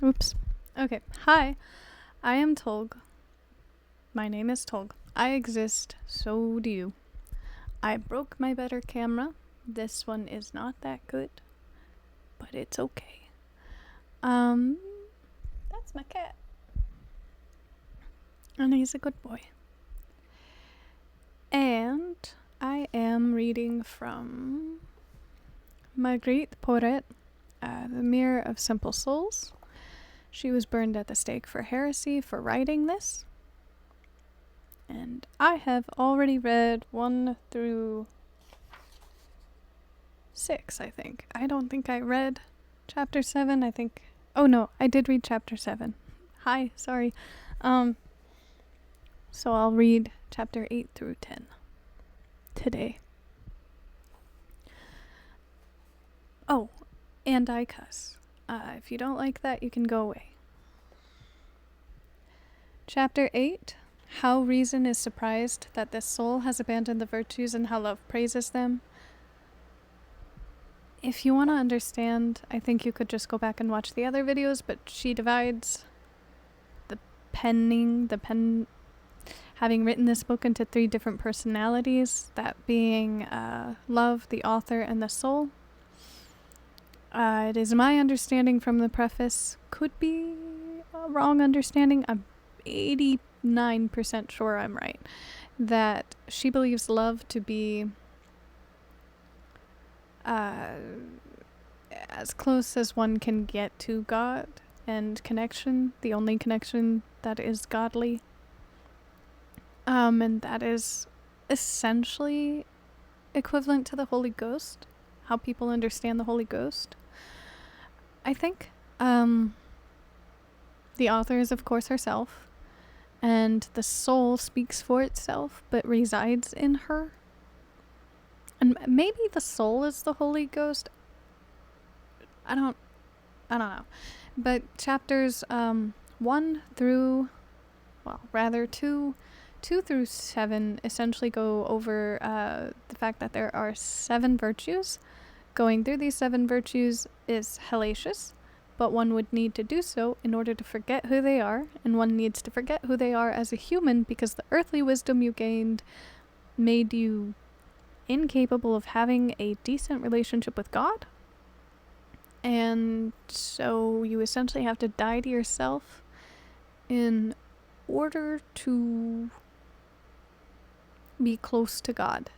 Oops. Okay. Hi, I am Tolg. My name is Tolg. I exist, so do you. I broke my better camera. This one is not that good, but it's okay. That's my cat. And he's a good boy. And I am reading from Marguerite, Porete, The Mirror of Simple Souls. She was burned at the stake for heresy for writing this. And I have already read 1 through 6, I think. I don't think I read chapter 7, I think. Oh no, I did read chapter 7. Hi, sorry. So I'll read chapter 8 through 10 today. Oh, and I cuss. If you don't like that, you can go away. Chapter 8, How Reason is Surprised that this soul has abandoned the virtues and how love praises them. If you want to understand, I think you could just go back and watch the other videos, but she divides having written this book into 3 different personalities, that being love, the author, and the soul. It is my understanding from the preface, could be a wrong understanding, I'm 89% sure I'm right, that she believes love to be as close as one can get to God and connection, the only connection that is godly. And that is essentially equivalent to the Holy Ghost, how people understand the Holy Ghost. I think the author is, of course, herself, and the soul speaks for itself, but resides in her. And maybe the soul is the Holy Ghost. I don't know. But chapters 2 through 7 essentially go over the fact that there are 7 virtues. Going through these 7 virtues is hellacious, but one would need to do so in order to forget who they are, and one needs to forget who they are as a human because the earthly wisdom you gained made you incapable of having a decent relationship with God. And so you essentially have to die to yourself in order to be close to God.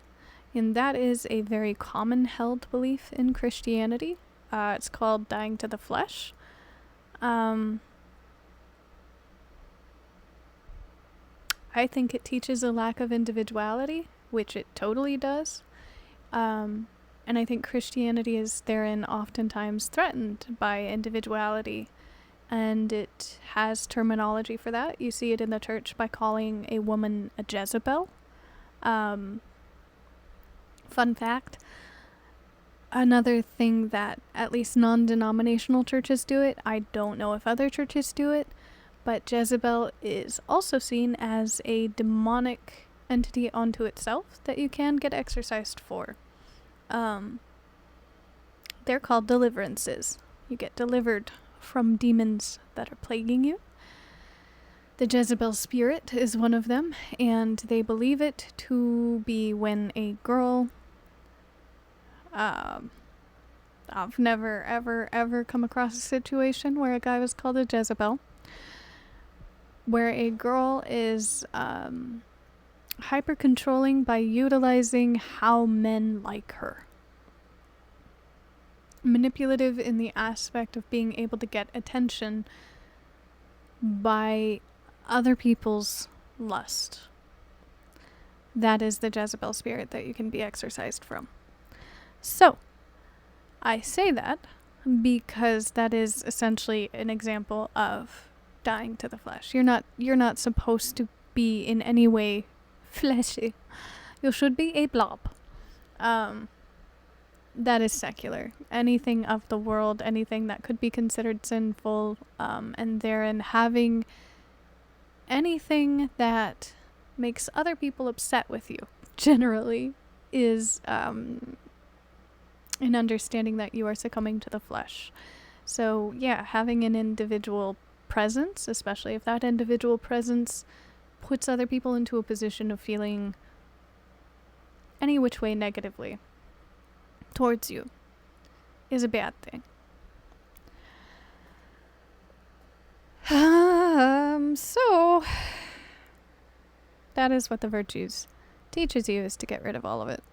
And that is a very common held belief in Christianity. It's called dying to the flesh. I think it teaches a lack of individuality, which it totally does. And I think Christianity is therein oftentimes threatened by individuality. And it has terminology for that. You see it in the church by calling a woman a Jezebel. Fun fact, another thing that at least non-denominational churches do it, I don't know if other churches do it, but Jezebel is also seen as a demonic entity unto itself that you can get exorcised for. They're called deliverances. You get delivered from demons that are plaguing you. The Jezebel spirit is one of them, and they believe it to be when a girl... I've never, ever come across a situation where a guy was called a Jezebel, where a girl is hyper-controlling by utilizing how men like her. Manipulative in the aspect of being able to get attention by other people's lust. That is the Jezebel spirit that you can be exorcised from. So, I say that because that is essentially an example of dying to the flesh. You're not supposed to be in any way fleshy. You should be a blob. That is secular. Anything of the world, anything that could be considered sinful, and therein having anything that makes other people upset with you, generally, is an understanding that you are succumbing to the flesh. So, yeah, having an individual presence, especially if that individual presence puts other people into a position of feeling any which way negatively towards you, is a bad thing. So that is what the virtues teaches you, is to get rid of all of it.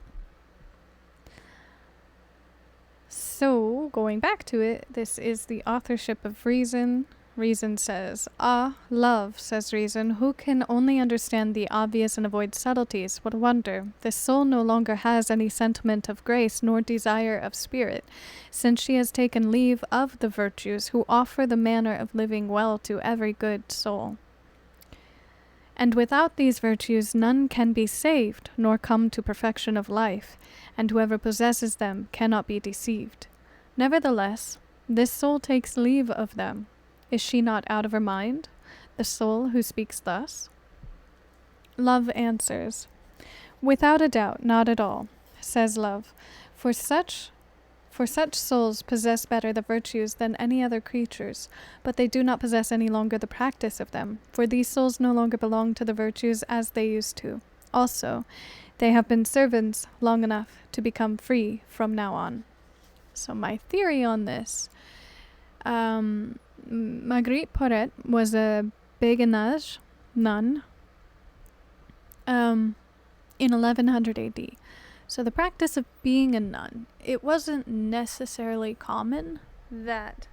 So, going back to it, this is the authorship of Reason. Reason says, love, says Reason, who can only understand the obvious and avoid subtleties? What a wonder. This soul no longer has any sentiment of grace nor desire of spirit, since she has taken leave of the virtues, who offer the manner of living well to every good soul. And without these virtues none can be saved, nor come to perfection of life, and whoever possesses them cannot be deceived. Nevertheless, this soul takes leave of them. Is she not out of her mind, the soul who speaks thus? Love answers, without a doubt, not at all, says Love, for such souls possess better the virtues than any other creatures, but they do not possess any longer the practice of them, for these souls no longer belong to the virtues as they used to. Also, they have been servants long enough to become free from now on. So my theory on this, Marguerite Porete was a Béguinage nun in 1100 AD. So the practice of being a nun, it wasn't necessarily common that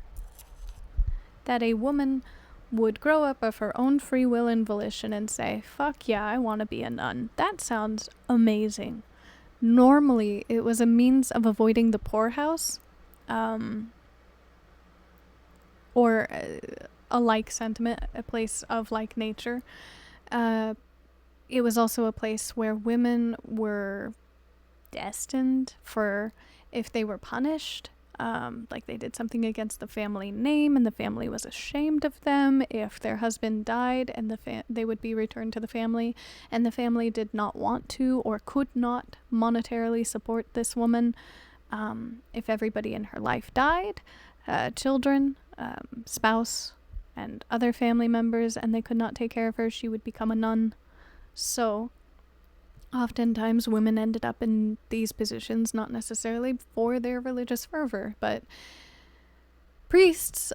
a woman would grow up of her own free will and volition and say, fuck yeah, I want to be a nun. That sounds amazing. Normally, it was a means of avoiding the poorhouse, or a like sentiment, a place of like nature. It was also a place where women were destined for, if they were punished, like they did something against the family name and the family was ashamed of them, if their husband died and they would be returned to the family, and the family did not want to or could not monetarily support this woman, if everybody in her life died, children, spouse, and other family members, and they could not take care of her, she would become a nun. So oftentimes women ended up in these positions not necessarily for their religious fervor, but priests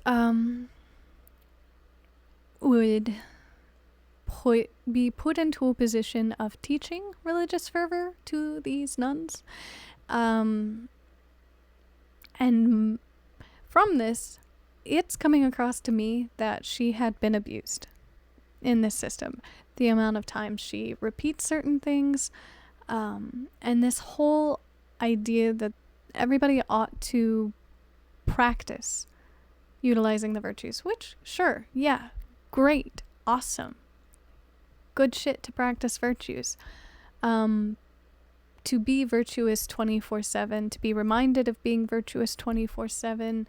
would be put into a position of teaching religious fervor to these nuns. And from this, it's coming across to me that she had been abused in this system. The amount of times she repeats certain things, and this whole idea that everybody ought to practice utilizing the virtues, which, sure, yeah, great, awesome, good shit to practice virtues. To be virtuous 24/7, to be reminded of being virtuous 24/7,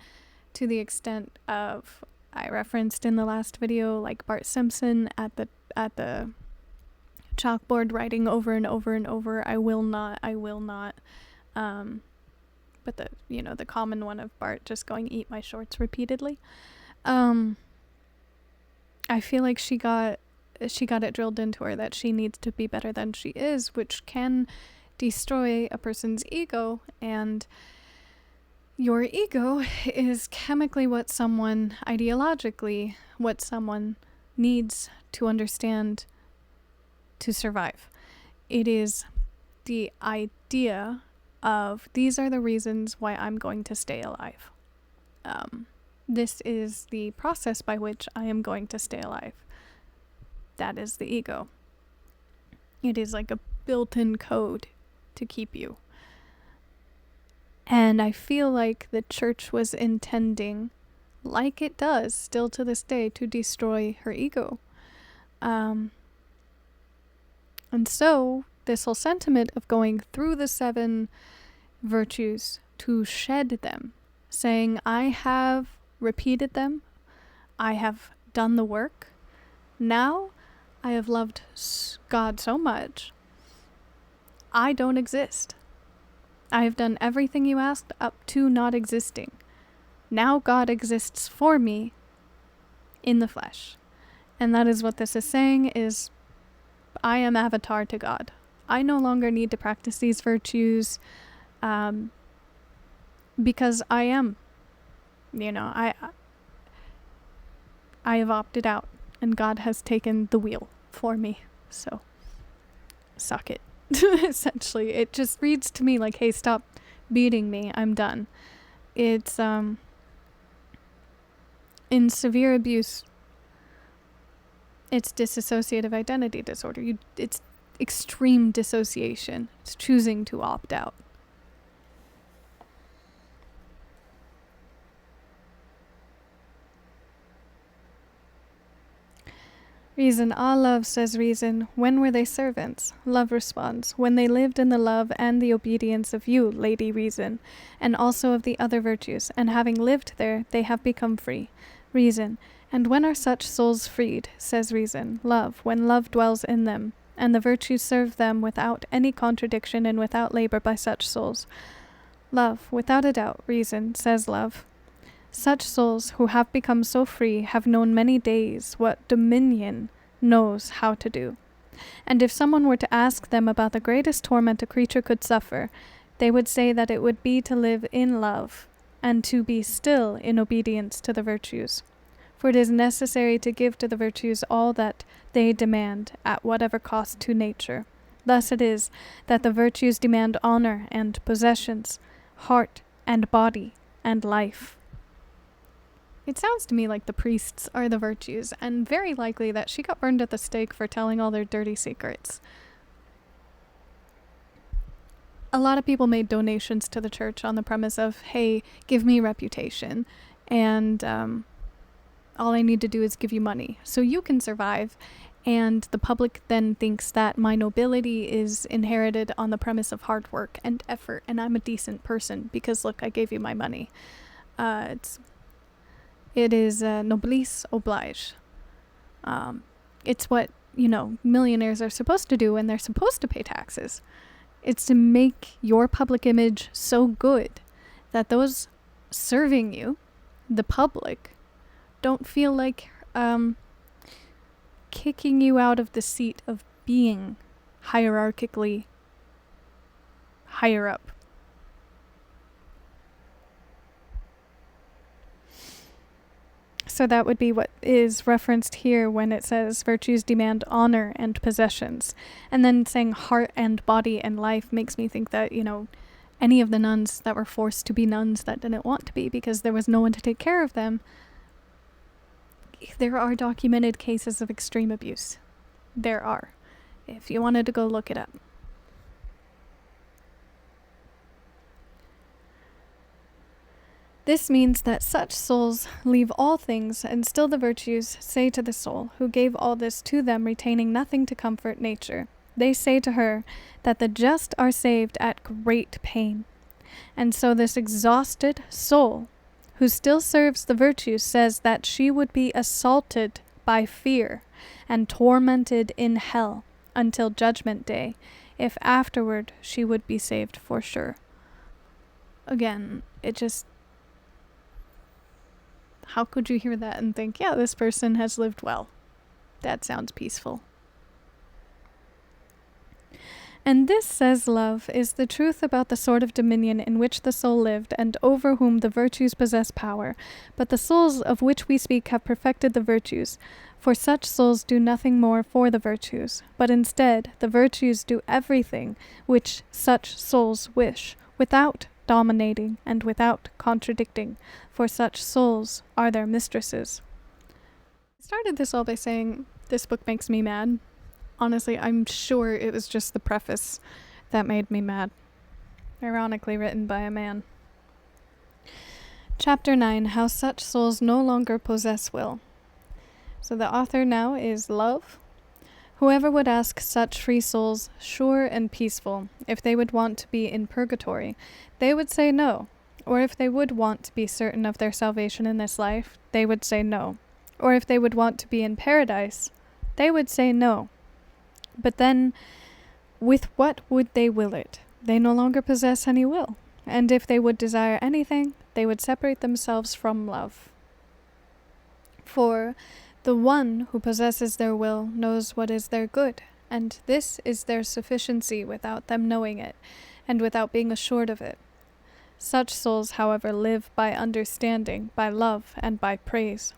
to the extent of, I referenced in the last video, like Bart Simpson at the chalkboard writing over and over and over, I will not, but the common one of Bart just going, eat my shorts repeatedly. I feel like she got it drilled into her that she needs to be better than she is, which can destroy a person's ego, and your ego is chemically ideologically what someone needs to understand to survive. It is the idea of, these are the reasons why I'm going to stay alive. This is the process by which I am going to stay alive. That is the ego. It is like a built-in code to keep you. And I feel like the church was intending, like it does still to this day, to destroy her ego. And so this whole sentiment of going through the 7 virtues to shed them, saying, I have repeated them, I have done the work, now I have loved God so much, I don't exist. I have done everything you asked up to not existing. Now God exists for me in the flesh. And that is what this is saying, is I am avatar to God. I no longer need to practice these virtues because I am, I have opted out and God has taken the wheel for me. So suck it. Essentially, it just reads to me like, hey, stop beating me. I'm done. It's in severe abuse, it's dissociative identity disorder. It's extreme dissociation. It's choosing to opt out. Reason, love, says Reason, when were they servants? Love responds, when they lived in the love and the obedience of you, Lady Reason, and also of the other virtues, and having lived there, they have become free. Reason, and when are such souls freed? Says Reason, love, when love dwells in them, and the virtues serve them without any contradiction and without labor by such souls. Love, without a doubt, Reason, says Love. Such souls who have become so free have known many days what dominion knows how to do. And if someone were to ask them about the greatest torment a creature could suffer, they would say that it would be to live in love, and to be still in obedience to the virtues. For it is necessary to give to the virtues all that they demand, at whatever cost to nature. Thus it is that the virtues demand honor and possessions, heart and body and life. It sounds to me like the priests are the virtues, and very likely that she got burned at the stake for telling all their dirty secrets. A lot of people made donations to the church on the premise of, hey, give me reputation, and all I need to do is give you money, so you can survive. And the public then thinks that my nobility is inherited on the premise of hard work and effort, and I'm a decent person because, look, I gave you my money. It is noblesse oblige. It's what, millionaires are supposed to do when they're supposed to pay taxes. It's to make your public image so good that those serving you, the public, don't feel like kicking you out of the seat of being hierarchically higher up. So that would be what is referenced here when it says virtues demand honor and possessions. And then saying heart and body and life makes me think that, any of the nuns that were forced to be nuns that didn't want to be because there was no one to take care of them, there are documented cases of extreme abuse. There are. If you wanted to go look it up. This means that such souls leave all things, and still the virtues say to the soul, who gave all this to them, retaining nothing to comfort nature. They say to her that the just are saved at great pain. And so this exhausted soul, who still serves the virtues, says that she would be assaulted by fear and tormented in hell until judgment day, if afterward she would be saved for sure. Again, how could you hear that and think, yeah, this person has lived well? That sounds peaceful. And this, says Love, is the truth about the sort of dominion in which the soul lived, and over whom the virtues possess power. But the souls of which we speak have perfected the virtues, for such souls do nothing more for the virtues, but instead the virtues do everything which such souls wish, without dominating and without contradicting, for such souls are their mistresses. I started this all by saying, this book makes me mad. Honestly, I'm sure it was just the preface that made me mad. Ironically written by a man. Chapter 9, How Such Souls No Longer Possess Will. So the author now is Love. Whoever would ask such free souls, sure and peaceful, if they would want to be in purgatory, they would say no. Or if they would want to be certain of their salvation in this life, they would say no. Or if they would want to be in paradise, they would say no. But then, with what would they will it? They no longer possess any will. And if they would desire anything, they would separate themselves from love. For the one who possesses their will knows what is their good, and this is their sufficiency without them knowing it, and without being assured of it. Such souls, however, live by understanding, by love, and by praise.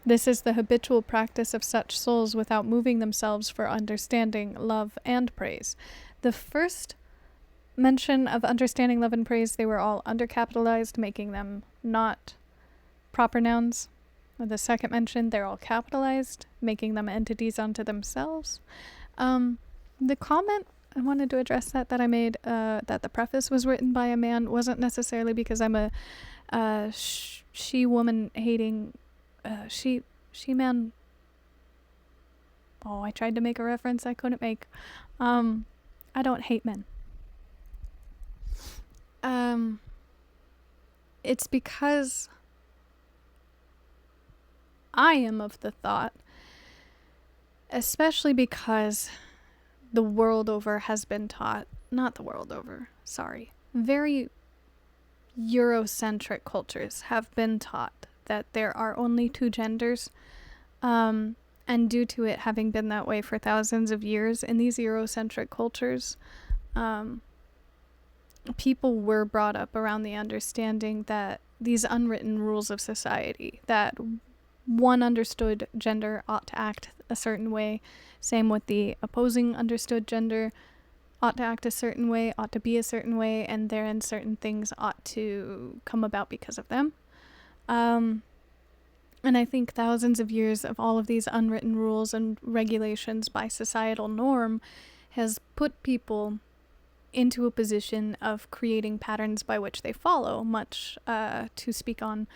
This is the habitual practice of such souls without moving themselves for understanding, love, and praise. The first mention of understanding, love, and praise, they were all undercapitalized, making them not proper nouns. The second mention, they're all capitalized, making them entities unto themselves. The comment I wanted to address that I made, that the preface was written by a man, wasn't necessarily because I'm a she-woman hating, she-man. Oh, I tried to make a reference I couldn't make. I don't hate men. It's because I am of the thought, especially because the world over has been taught, not the world over, sorry, very Eurocentric cultures have been taught that there are only two genders, and due to it having been that way for thousands of years in these Eurocentric cultures, people were brought up around the understanding that these unwritten rules of society, that one understood gender ought to act a certain way, same with the opposing understood gender ought to act a certain way, ought to be a certain way, and therein certain things ought to come about because of them. And I think thousands of years of all of these unwritten rules and regulations by societal norm has put people into a position of creating patterns by which they follow, much to speak on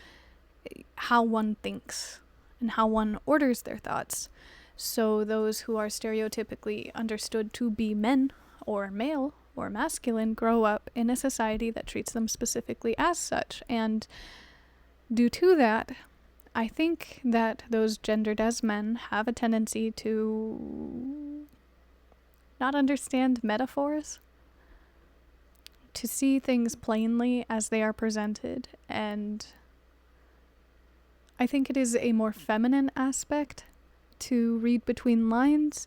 how one thinks and how one orders their thoughts. So those who are stereotypically understood to be men or male or masculine grow up in a society that treats them specifically as such. And due to that, I think that those gendered as men have a tendency to not understand metaphors, to see things plainly as they are presented, and I think it is a more feminine aspect to read between lines,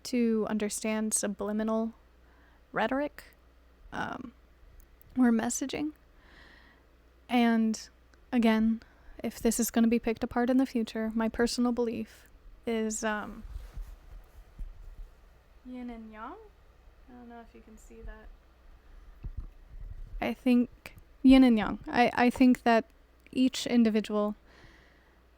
to understand subliminal rhetoric, or messaging. And again, if this is going to be picked apart in the future, my personal belief is yin and yang. I don't know if you can see that. I think yin and yang. I think that each individual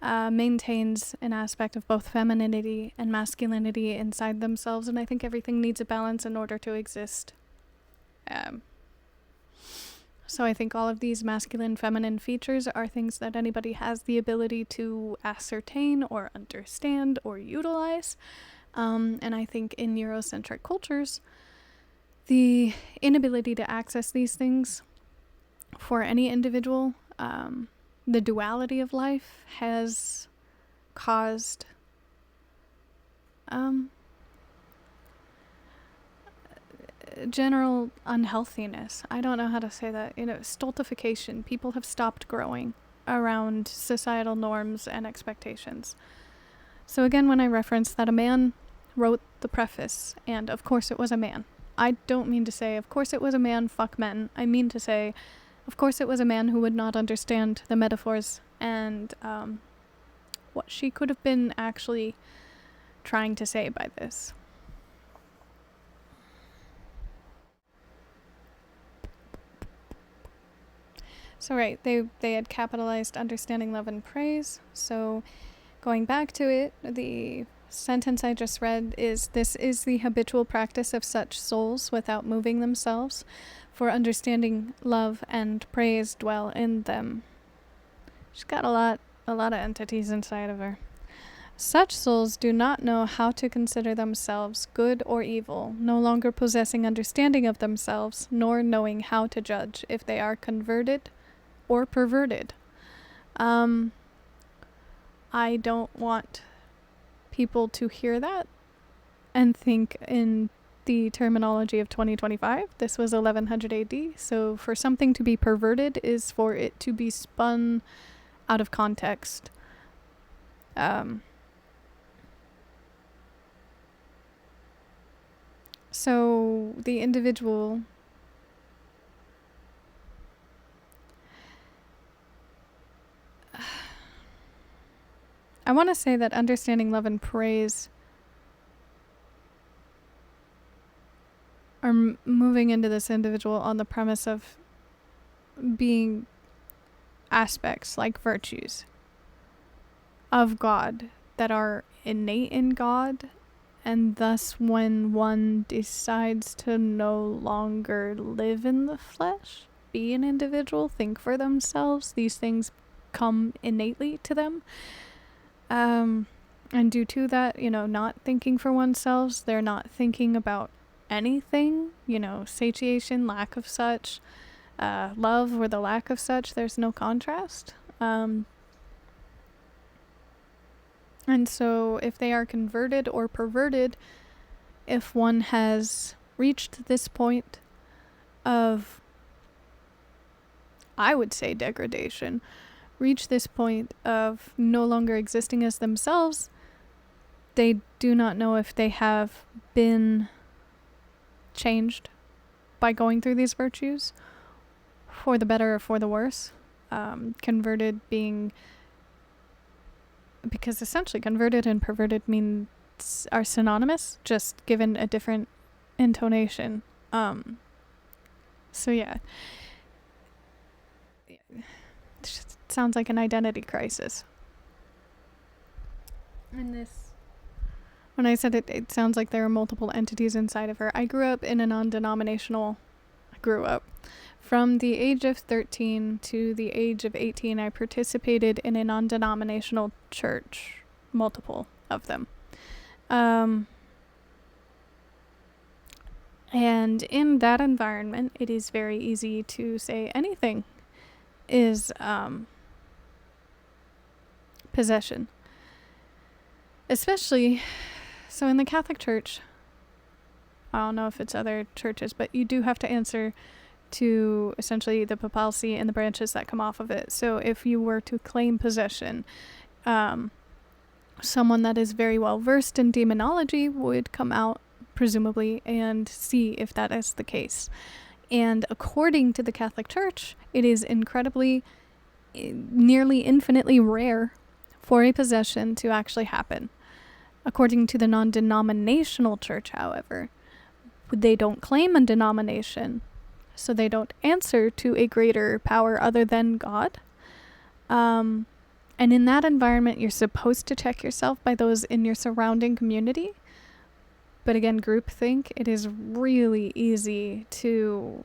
maintains an aspect of both femininity and masculinity inside themselves, and I think everything needs a balance in order to exist. So I think all of these masculine, feminine features are things that anybody has the ability to ascertain or understand or utilize. And I think in Eurocentric cultures, the inability to access these things for any individual, the duality of life has caused general unhealthiness. I don't know how to say that. Stultification. People have stopped growing around societal norms and expectations. So again, when I reference that a man wrote the preface, and of course it was a man, I don't mean to say, of course it was a man, fuck men. I mean to say, of course it was a man who would not understand the metaphors and what she could have been actually trying to say by this. So right, they had capitalized understanding, love, and praise. So going back to it, the sentence I just read is, this is the habitual practice of such souls without moving themselves, for understanding, love, and praise dwell in them. She's got a lot of entities inside of her. Such souls do not know how to consider themselves good or evil, no longer possessing understanding of themselves, nor knowing how to judge if they are converted or perverted. I don't want people to hear that and think in the terminology of 2025. This was 1100 AD. So for something to be perverted is for it to be spun out of context. So the individual I want to say that understanding love and praise are moving into this individual on the premise of being aspects like virtues of God that are innate in God, and thus when one decides to no longer live in the flesh, be an individual, think for themselves, these things come innately to them. And due to that, not thinking for oneself, they're not thinking about anything, satiation, lack of such, love or the lack of such, there's no contrast. And so if they are converted or perverted, if one has reached this point of, I would say, degradation, reach this point of no longer existing as themselves, they do not know if they have been changed by going through these virtues for the better or for the worse. Converted being, because essentially converted and perverted are synonymous, just given a different intonation. So yeah. It sounds like an identity crisis. And this, when I said it sounds like there are multiple entities inside of her. I grew up from the age of 13 to the age of 18, I participated in a non-denominational church, multiple of them. And in that environment, it is very easy to say anything is possession. Especially, so in the Catholic Church, I don't know if it's other churches, but you do have to answer to essentially the papacy and the branches that come off of it. So if you were to claim possession, someone that is very well versed in demonology would come out, presumably, and see if that is the case. And according to the Catholic Church, it is nearly infinitely rare for a possession to actually happen. According to the non-denominational church, however, they don't claim a denomination, so they don't answer to a greater power other than God. And in that environment, you're supposed to check yourself by those in your surrounding community. But again, groupthink, it is really easy to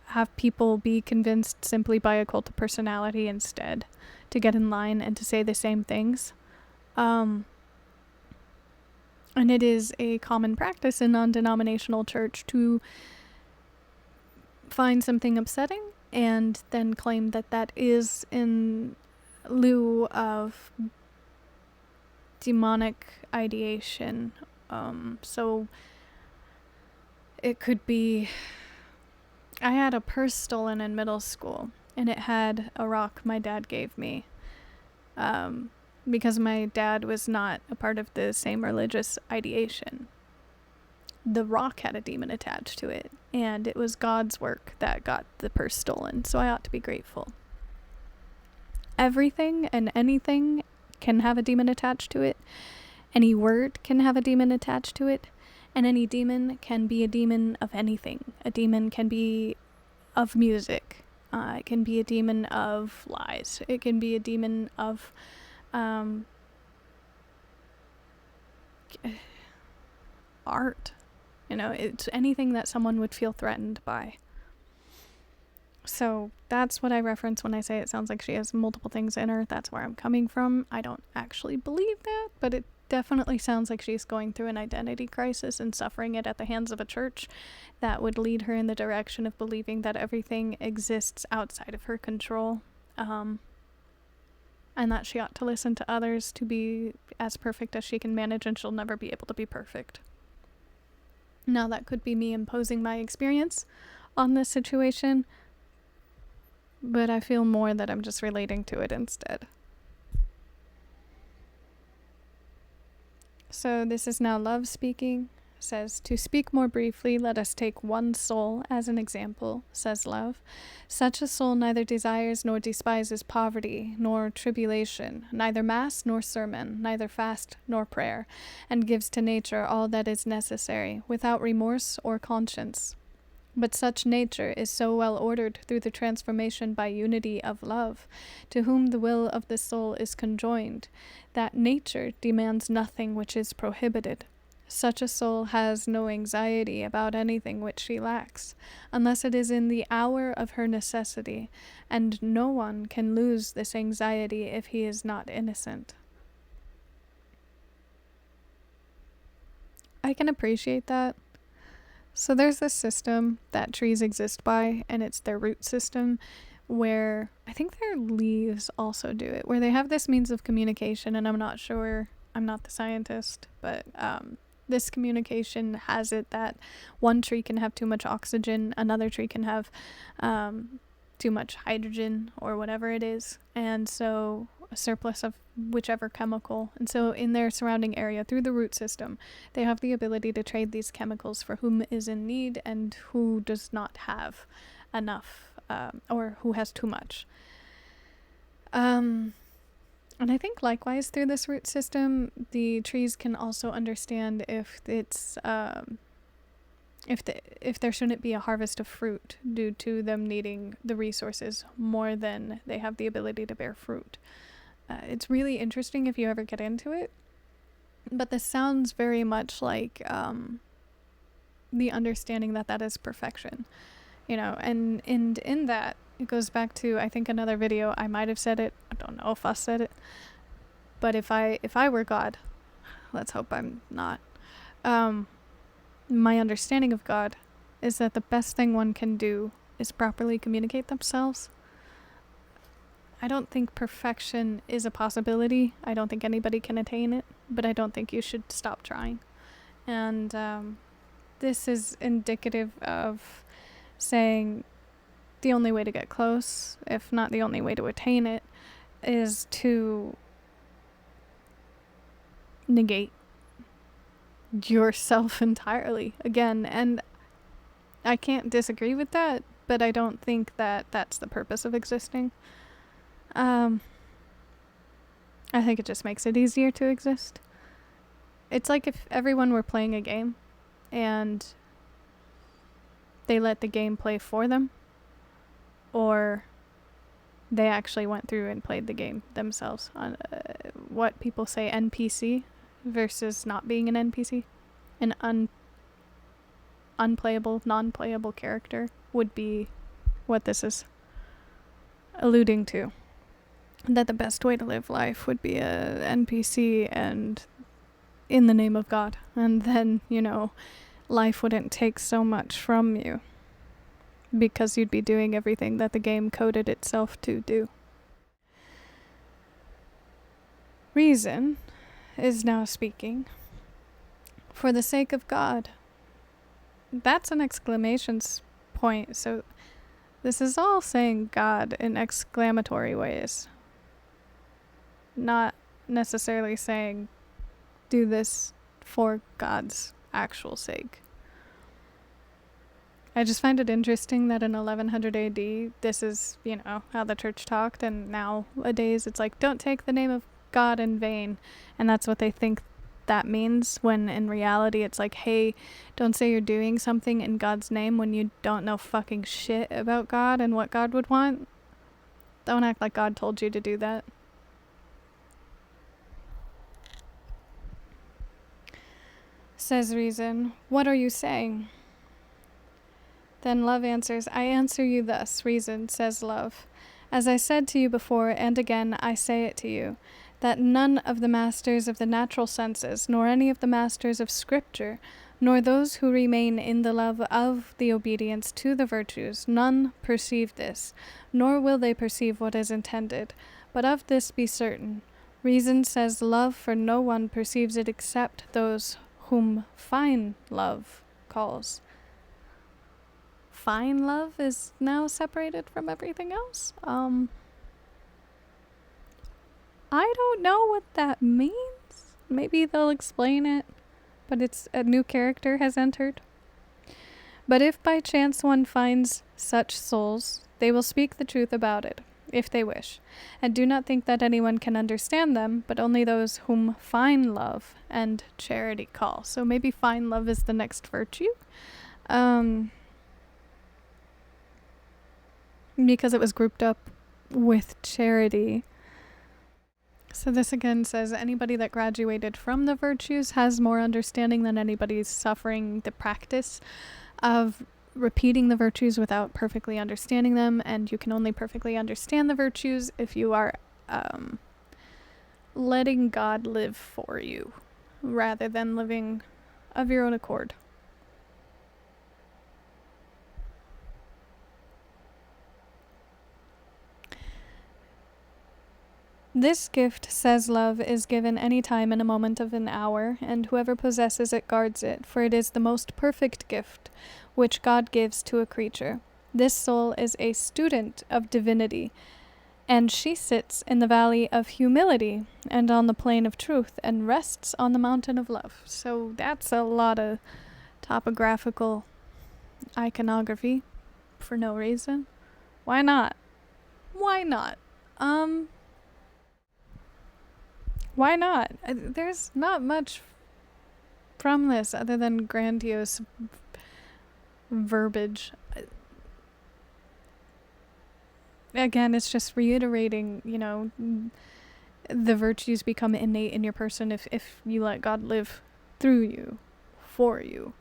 have people be convinced simply by a cult of personality instead, to get in line and to say the same things. And it is a common practice in non-denominational church to find something upsetting and then claim that that is in lieu of demonic ideation. So it could be, I had a purse stolen in middle school, and it had a rock my dad gave me. Because my dad was not a part of the same religious ideation. The rock had a demon attached to it, and it was God's work that got the purse stolen, so I ought to be grateful. Everything and anything can have a demon attached to it. Any word can have a demon attached to it, and any demon can be a demon of anything. A demon can be of music. It can be a demon of lies. It can be a demon of art. It's anything that someone would feel threatened by. So that's what I reference when I say it sounds like she has multiple things in her. That's where I'm coming from. I don't actually believe that, but it definitely sounds like she's going through an identity crisis and suffering it at the hands of a church that would lead her in the direction of believing that everything exists outside of her control. And that she ought to listen to others to be as perfect as she can manage, and she'll never be able to be perfect. Now, that could be me imposing my experience on this situation, but I feel more that I'm just relating to it instead. So this is now love speaking. Says, to speak more briefly, let us take one soul as an example, says love. Such a soul neither desires nor despises poverty, nor tribulation, neither mass nor sermon, neither fast nor prayer, and gives to nature all that is necessary, without remorse or conscience. But such nature is so well ordered through the transformation by unity of love, to whom the will of the soul is conjoined, that nature demands nothing which is prohibited. Such a soul has no anxiety about anything which she lacks, unless it is in the hour of her necessity, and no one can lose this anxiety if he is not innocent. I can appreciate that. So there's this system that trees exist by, and it's their root system, where I think their leaves also do it, where they have this means of communication, and I'm not sure, I'm not the scientist, but this communication has it that one tree can have too much oxygen, another tree can have too much hydrogen or whatever it is, and so a surplus of whichever chemical. And so in their surrounding area, through the root system, they have the ability to trade these chemicals for whom is in need and who does not have enough, or who has too much. And I think likewise through this root system, the trees can also understand if it's if there shouldn't be a harvest of fruit due to them needing the resources more than they have the ability to bear fruit. It's really interesting if you ever get into it, but this sounds very much like the understanding that is perfection, and in that, it goes back to, I think, another video. I might have said it. I don't know if I said it. But if I were God, let's hope I'm not, my understanding of God is that the best thing one can do is properly communicate themselves. I don't think perfection is a possibility. I don't think anybody can attain it, but I don't think you should stop trying. And this is indicative of saying the only way to get close, if not the only way to attain it, is to negate yourself entirely again. And I can't disagree with that, but I don't think that that's the purpose of existing. I think it just makes it easier to exist. It's like if everyone were playing a game and they let the game play for them, or they actually went through and played the game themselves. On what people say NPC versus not being an NPC. An unplayable, non-playable character would be what this is alluding to. That the best way to live life would be a NPC and in the name of God. And then, life wouldn't take so much from you, because you'd be doing everything that the game coded itself to do. Reason is now speaking. For the sake of God. That's an exclamation point, so this is all saying God in exclamatory ways. Not necessarily saying do this for God's actual sake. I just find it interesting that in 1100 AD, this is, how the church talked, and nowadays it's like, don't take the name of God in vain, and that's what they think that means, when in reality it's like, hey, don't say you're doing something in God's name when you don't know fucking shit about God and what God would want. Don't act like God told you to do that. Says Reason, what are you saying? Then Love answers, I answer you thus, Reason, says Love. As I said to you before, and again I say it to you, that none of the masters of the natural senses, nor any of the masters of Scripture, nor those who remain in the love of the obedience to the virtues, none perceive this, nor will they perceive what is intended. But of this be certain, Reason says love for no one perceives it except those whom fine love calls. Fine love is now separated from everything else. I don't know what that means. Maybe they'll explain it, but it's a new character has entered. But if by chance one finds such souls, they will speak the truth about it, if they wish, and do not think that anyone can understand them, but only those whom fine love and charity call. So maybe fine love is the next virtue. Because it was grouped up with charity. So this again says anybody that graduated from the virtues has more understanding than anybody suffering the practice of repeating the virtues without perfectly understanding them, and you can only perfectly understand the virtues if you are letting God live for you rather than living of your own accord. This gift, says love, is given any time in a moment of an hour, and whoever possesses it guards it, for it is the most perfect gift which God gives to a creature. This soul is a student of divinity, and she sits in the valley of humility and on the plain of truth, and rests on the mountain of love. So that's a lot of topographical iconography for no reason. Why not? Why not? Why not? There's not much from this other than grandiose verbiage. Again, it's just reiterating, the virtues become innate in your person if you let God live through you, for you.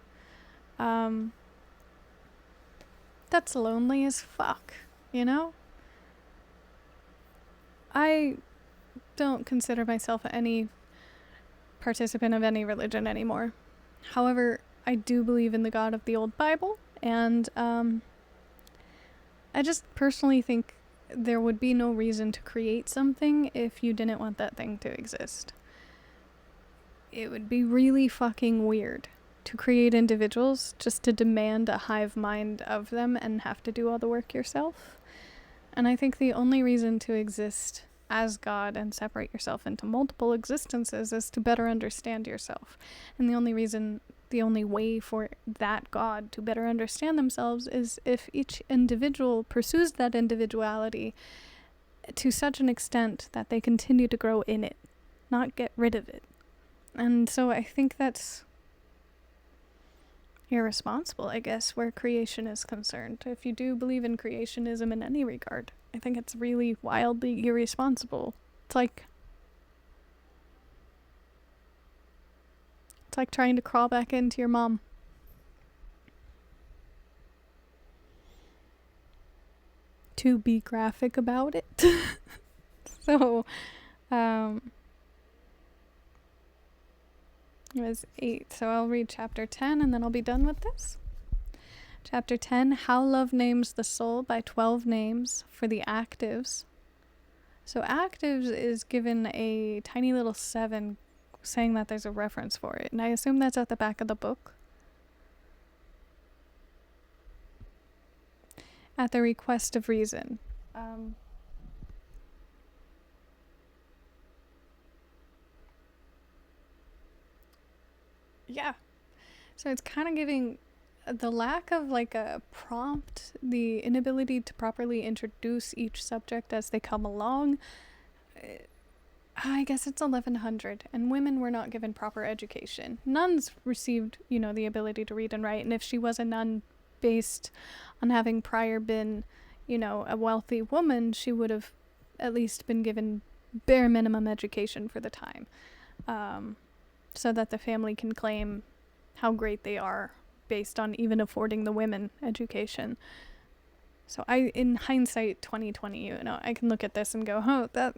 That's lonely as fuck, I don't consider myself any participant of any religion anymore. However, I do believe in the God of the old Bible, and I just personally think there would be no reason to create something if you didn't want that thing to exist. It would be really fucking weird to create individuals just to demand a hive mind of them and have to do all the work yourself. And I think the only reason to exist as God and separate yourself into multiple existences is to better understand yourself. And the only way for that God to better understand themselves is if each individual pursues that individuality to such an extent that they continue to grow in it, not get rid of it. And so I think that's irresponsible, I guess, where creation is concerned. If you do believe in creationism in any regard, I think it's really wildly irresponsible. It's like trying to crawl back into your mom. To be graphic about it. So, it was 8, so I'll read chapter 10 and then I'll be done with this. Chapter 10, How Love Names the Soul by 12 names for the actives. So actives is given a tiny little 7, saying that there's a reference for it, and I assume that's at the back of the book. At the request of reason. Yeah. So it's kind of giving the lack of like a prompt, the inability to properly introduce each subject as they come along. I guess it's 1100, and women were not given proper education. Nuns received, the ability to read and write, and if she was a nun based on having prior been, a wealthy woman, she would have at least been given bare minimum education for the time, so that the family can claim how great they are based on even affording the women education. So in hindsight 2020, I can look at this and go, oh, that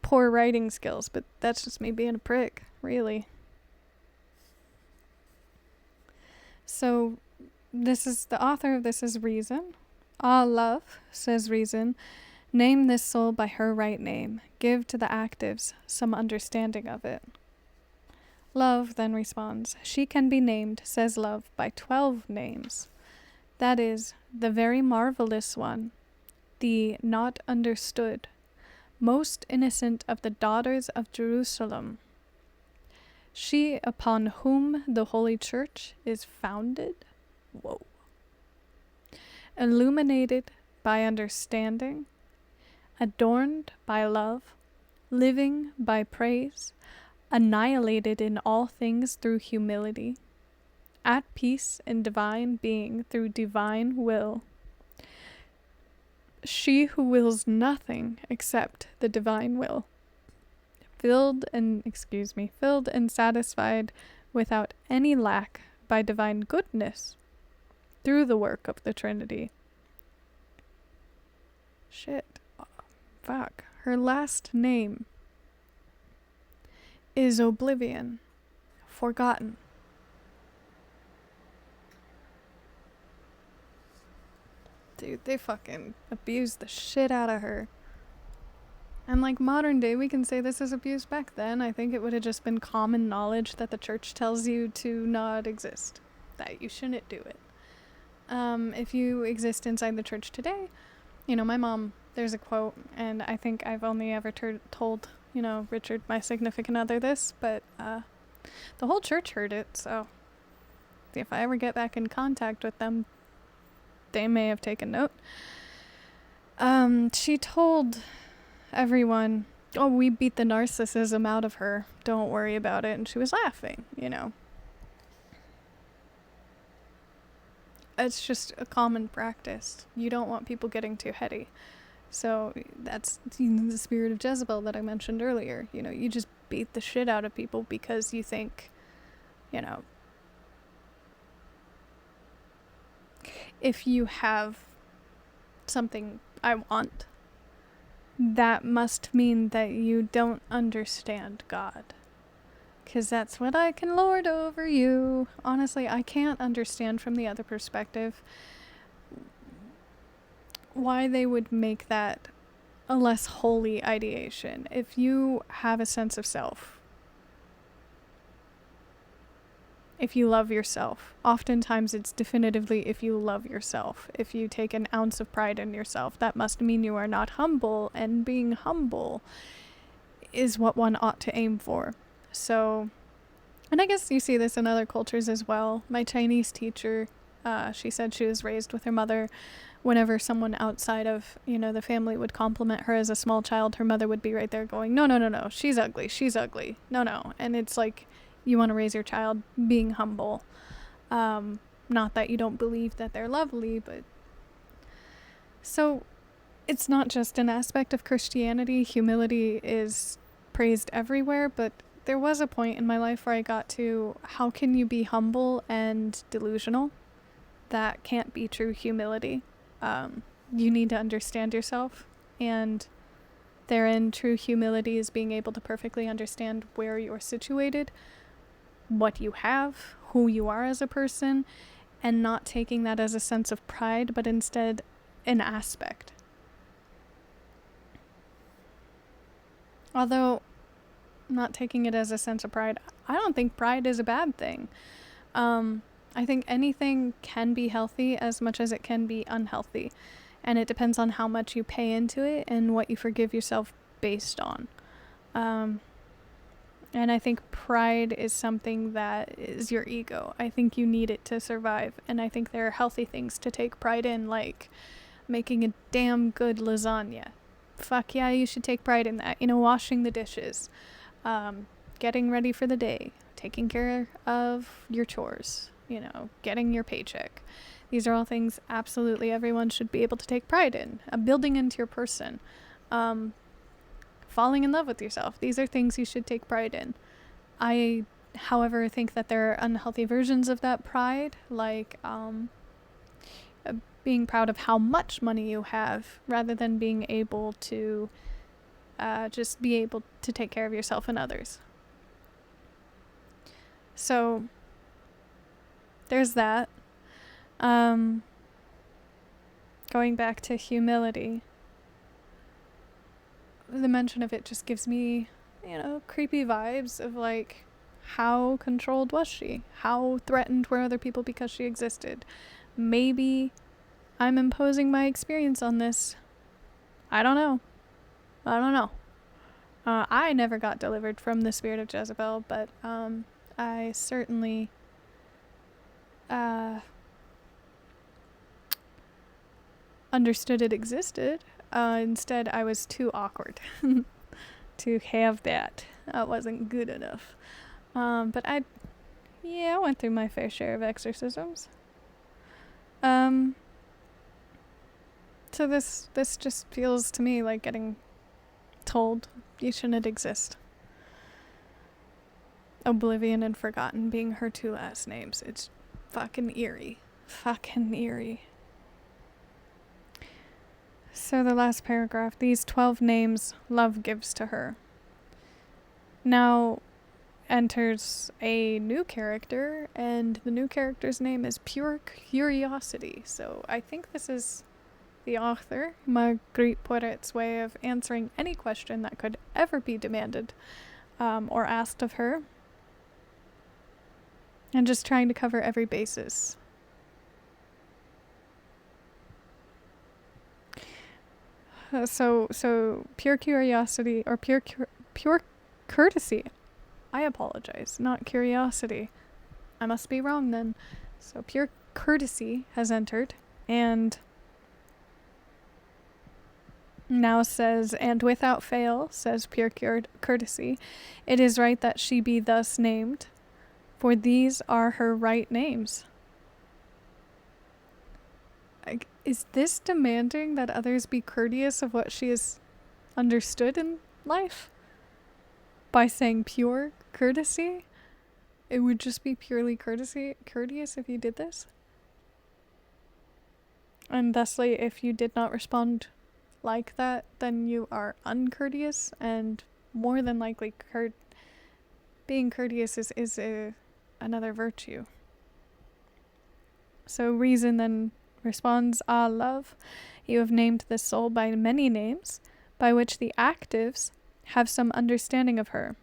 poor writing skills, but that's just me being a prick, really. So this is the author of this is Reason. Ah, love, says Reason, name this soul by her right name. Give to the actives some understanding of it. Love then responds, she can be named, says Love, by 12 names. That is, the very marvelous one, the not understood, most innocent of the daughters of Jerusalem. She upon whom the Holy Church is founded. Whoa. Illuminated by understanding, adorned by love, living by praise, annihilated in all things through humility, at peace in divine being through divine will. She who wills nothing except the divine will, filled and satisfied without any lack by divine goodness through the work of the Trinity. Shit. Fuck. Her last name is Oblivion. Forgotten. Dude, they fucking abused the shit out of her. And like modern day, we can say this is abuse. Back then, I think it would have just been common knowledge that the church tells you to not exist, that you shouldn't do it. If you exist inside the church today, my mom, there's a quote, and I think I've only ever told, Richard, my significant other, this, but the whole church heard it, so if I ever get back in contact with them, they may have taken note. She told everyone, oh, we beat the narcissism out of her, don't worry about it, and she was laughing, It's just a common practice. You don't want people getting too heady. So that's the spirit of Jezebel that I mentioned earlier. You just beat the shit out of people because you think, if you have something I want, that must mean that you don't understand God. Because that's what I can lord over you. Honestly, I can't understand from the other perspective why they would make that a less holy ideation. If you have a sense of self, if you love yourself, oftentimes it's definitively if you love yourself. If you take an ounce of pride in yourself, that must mean you are not humble, and being humble is what one ought to aim for. So, and I guess you see this in other cultures as well. My Chinese teacher, she said she was raised with her mother. Whenever someone outside of, the family would compliment her as a small child, her mother would be right there going, no, she's ugly, no. And it's like, you want to raise your child being humble. Not that you don't believe that they're lovely, but... So, it's not just an aspect of Christianity. Humility is praised everywhere, but there was a point in my life where I got to, how can you be humble and delusional? That can't be true humility. You need to understand yourself, and therein true humility is being able to perfectly understand where you're situated, what you have, who you are as a person, and not taking that as a sense of pride, but instead an aspect. Although not taking it as a sense of pride, I don't think pride is a bad thing. I think anything can be healthy as much as it can be unhealthy. And it depends on how much you pay into it and what you forgive yourself based on. And I think pride is something that is your ego. I think you need it to survive. And I think there are healthy things to take pride in, like making a damn good lasagna. Fuck yeah, you should take pride in that. Washing the dishes. Getting ready for the day. Taking care of your chores. Getting your paycheck. These are all things absolutely everyone should be able to take pride in. Building into your person. Falling in love with yourself. These are things you should take pride in. I, however, think that there are unhealthy versions of that pride, like being proud of how much money you have, rather than being able to just be able to take care of yourself and others. So, there's that. Going back to humility, the mention of it just gives me, creepy vibes of like, How controlled was she? How threatened were other people because she existed? Maybe I'm imposing my experience on this. I don't know. I never got delivered from the spirit of Jezebel, but I certainly understood it existed. Instead, I was too awkward to have that. That wasn't good enough. But I went through my fair share of exorcisms. So this just feels to me like getting told you shouldn't exist. Oblivion and Forgotten being her two last names. It's fucking eerie. Fucking eerie. So the last paragraph, these 12 names love gives to her. Now enters a new character, and the new character's name is Pure Curiosity. So I think this is the author, Marguerite Poret's way of answering any question that could ever be demanded or asked of her. And just trying to cover every basis. So pure curiosity or pure courtesy. I apologize, not curiosity. I must be wrong then. So pure courtesy has entered and now says, and without fail, says pure courtesy, it is right that she be thus named, for these are her right names. Is this demanding that others be courteous of what she has understood in life? By saying pure courtesy? It would just be purely courteous if you did this? And thusly, if you did not respond like that, then you are uncourteous, and more than likely being courteous is another virtue. So reason then responds, ah, love, you have named this soul by many names, by which the actives have some understanding of her,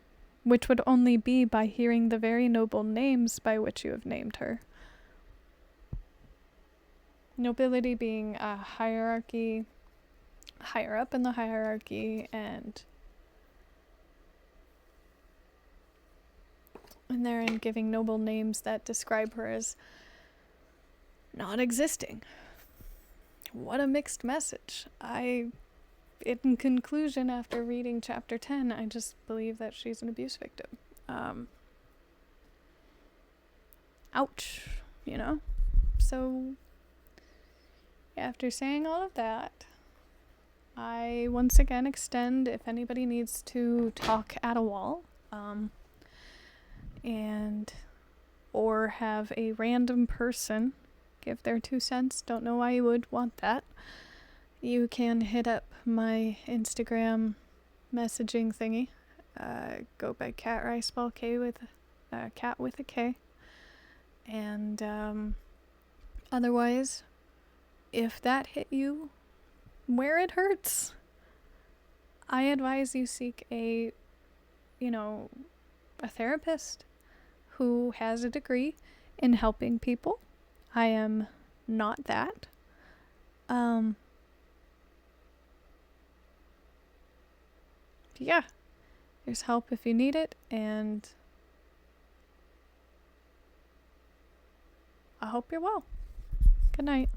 which would only be by hearing the very noble names by which you have named her. Nobility being a hierarchy, higher up in the hierarchy, and therein giving noble names that describe her as not existing. What a mixed message. In conclusion, after reading chapter 10, I just believe that she's an abuse victim. Ouch, you know? So, after saying all of that, I once again extend if anybody needs to talk at a wall, or have a random person give their 2 cents. Don't know why you would want that. You can hit up my Instagram messaging thingy. Go by Cat Riceball, cat with a K. And otherwise, if that hit you where it hurts, I advise you seek a therapist who has a degree in helping people. I am not that. Yeah, there's help if you need it, and I hope you're well. Good night.